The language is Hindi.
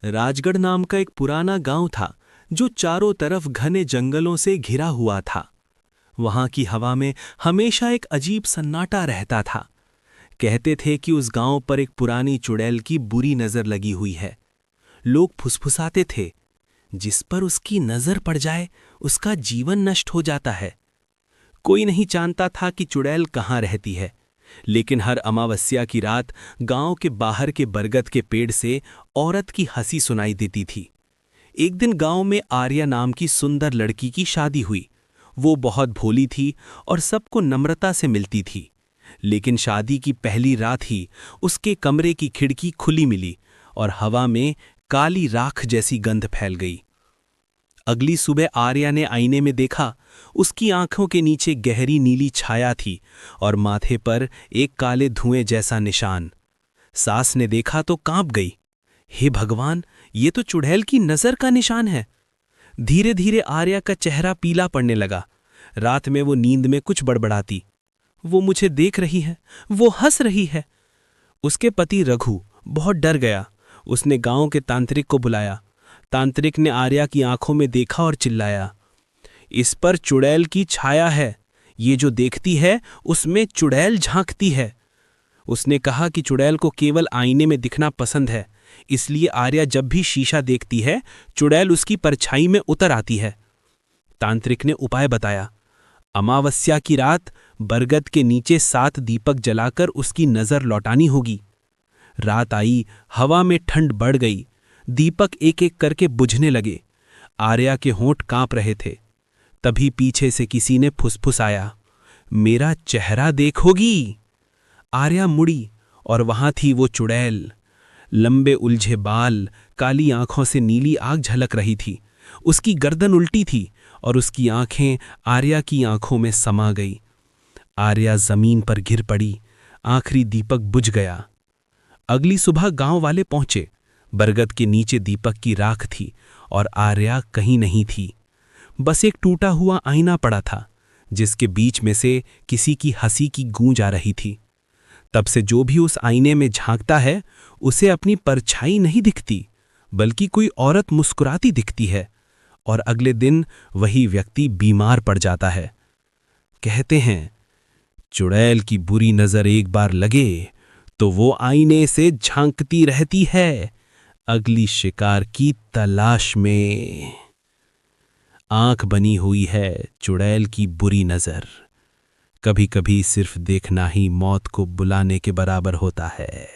राजगढ़ नाम का एक पुराना गांव था जो चारों तरफ घने जंगलों से घिरा हुआ था। वहां की हवा में हमेशा एक अजीब सन्नाटा रहता था। कहते थे कि उस गांव पर एक पुरानी चुड़ैल की बुरी नजर लगी हुई है। लोग फुसफुसाते थे, जिस पर उसकी नजर पड़ जाए उसका जीवन नष्ट हो जाता है। कोई नहीं जानता था कि चुड़ैल कहाँ रहती है, लेकिन हर अमावस्या की रात गांव के बाहर के बरगद के पेड़ से औरत की हंसी सुनाई देती थी। एक दिन गांव में आर्या नाम की सुंदर लड़की की शादी हुई। वो बहुत भोली थी और सबको नम्रता से मिलती थी, लेकिन शादी की पहली रात ही उसके कमरे की खिड़की खुली मिली और हवा में काली राख जैसी गंध फैल गई। अगली सुबह आर्या ने आईने में देखा, उसकी आंखों के नीचे गहरी नीली छाया थी और माथे पर एक काले धुएं जैसा निशान। सास ने देखा तो कांप गई। हे भगवान, ये तो चुड़ैल की नजर का निशान है। धीरे धीरे आर्या का चेहरा पीला पड़ने लगा। रात में वो नींद में कुछ बड़बड़ाती, वो मुझे देख रही है, वो हंस रही है। उसके पति रघु बहुत डर गया। उसने गांव के तांत्रिक को बुलाया। तांत्रिक ने आर्या की आंखों में देखा और चिल्लाया, इस पर चुड़ैल की छाया है। ये जो देखती है उसमें चुड़ैल झांकती है। उसने कहा कि चुड़ैल को केवल आईने में दिखना पसंद है, इसलिए आर्या जब भी शीशा देखती है चुड़ैल उसकी परछाई में उतर आती है। तांत्रिक ने उपाय बताया। अमावस्या की रात बरगद के नीचे 7 दीपक जलाकर उसकी नजर लौटानी होगी। रात आई, हवा में ठंड बढ़ गई। दीपक एक एक करके बुझने लगे। आर्या के होंठ कांप रहे थे। तभी पीछे से किसी ने फुसफुसाया, मेरा चेहरा देखोगी? आर्या मुड़ी और वहां थी वो चुड़ैल। लंबे उलझे बाल, काली आंखों से नीली आग झलक रही थी। उसकी गर्दन उल्टी थी और उसकी आंखें आर्या की आंखों में समा गई। आर्या जमीन पर गिर पड़ी। आखिरी दीपक बुझ गया। अगली सुबह गांव वाले पहुंचे। बरगद के नीचे दीपक की राख थी और आर्या कहीं नहीं थी। बस एक टूटा हुआ आईना पड़ा था, जिसके बीच में से किसी की हंसी की गूंज आ रही थी। तब से जो भी उस आईने में झांकता है उसे अपनी परछाई नहीं दिखती, बल्कि कोई औरत मुस्कुराती दिखती है, और अगले दिन वही व्यक्ति बीमार पड़ जाता है। कहते हैं, चुड़ैल की बुरी नजर एक बार लगे तो वो आईने से झांकती रहती है, अगली शिकार की तलाश में। आंख बनी हुई है चुड़ैल की बुरी नजर। कभी कभी सिर्फ देखना ही मौत को बुलाने के बराबर होता है।